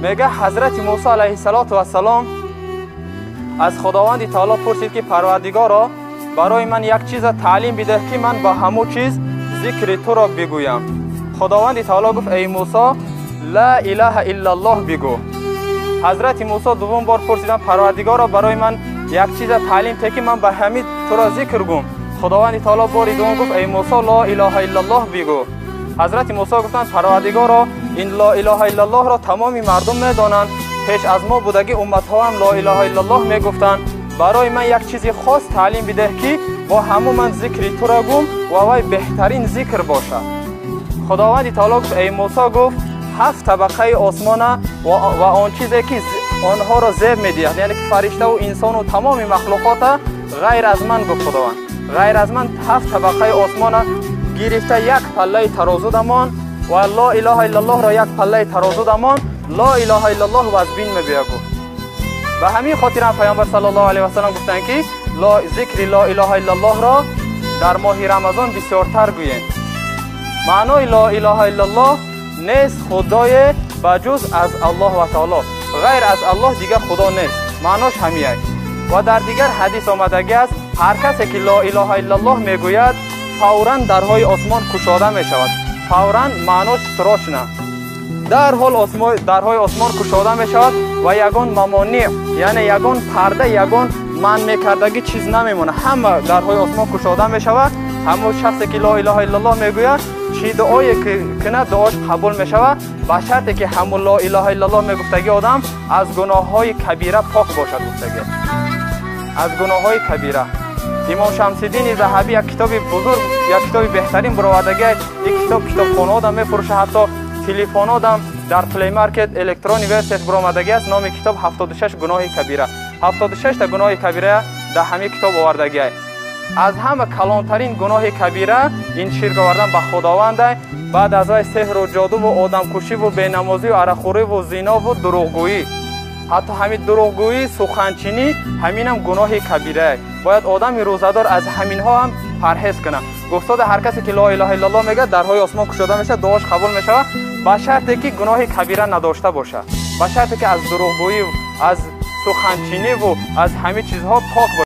میگه حضرت موسی علیه السلام از خداوند تعالی پرسید که پروردگارا برای من یک چیز تعلیم بده که من با همو چیز ذکر تو را بگویم. خداوند تعالی گفت ای موسی لا اله الا الله بگو. حضرت موسی دوم بار پرسیدن پروردگارا برای من یک چیز تعلیم ده که من به همین تو را ذکر گم. خداوند تعالی بار دوم گفت ای موسی لا اله الا الله بگو. حضرت موسی گفتند پروردگارا این لا اله الا الله را تمامی مردم میدانند، پیش از ما بودگی امت ها هم لا اله الا الله میگفتند. برای من یک چیز خاص تعلیم بده که با همو من ذکر تو را گم و وای بهترین ذکر باشد. خداوند تعالی گفت ای موسی گفت 7 طبقه آسمان و آن چیزی که آنها را زیب میدهد، یعنی که فرشته و انسان و تمام مخلوقات غیر از من گفت خداوند. غیر از من 7 طبقه آسمان گرفته یک پله ترازو دمان و لا اله الا الله را یک پله ترازو دمان لا اله الا الله و از بین میبیا گفت. به همین خاطر هم پیامبر صلی الله علیه و سلم گفتند که ذکر لا اله الا الله را در ماه رمضان بسیارتر گویید. معنای لا اله الا الله نیست خدای بجز از الله و تعالی، غیر از الله دیگر خدا نیست. معناش همیه. و در دیگر حدیث آمدگی است هر کسی که لا اله الا الله میگوید فوراً درهای آسمان گشاده می شود. فوراً معناش سراچ نه. در حال درهای آسمان گشاده می شود و یگان ممانع، یعنی یگان پرده، یگان من میکردگی چیز نمیمونه. همه درهای آسمان گشاده می شود. همون شخصی که لا اله الا الله میگوید چی دعایی که کنه دعاش قبول می شود، با شرطی که همون لا اله الا الله میگفتگی آدم از گناه های کبیره پاک باشد. گفتگی از گناه های کبیره. امام شمس الدین ذهبی یک کتاب بزرگ، یک کتاب بهترین برآوردگی، این کتابخانه آدم میفروشه، حتی تلفن آدم در پلی مارکت الکترونی ورسیش برآمدگی است. نام کتاب 76 گناه کبیره. 76 تا گناه کبیره در همین کتاب آوردگی است. از همه کلانترین گناه کبیره این شرک آوردن به خداوند، بعد از سحر و جادو و آدم کشی و بینمازی و عرقخوری و زنا و دروغگویی. حتی همین دروغگویی، سخنچینی همین هم گناه کبیره. باید آدم روزدار از همین ها هم پرهیز کنه. گفتاد هر کسی که لا اله الا الله میگه درهای آسمان گشاده میشه، دعاش قبول میشه، با شرطی که گناه کبیره نداشته باشه، با شرطی که از دروغگویی و از سخنچینی و از همین چیزها پاک باشه.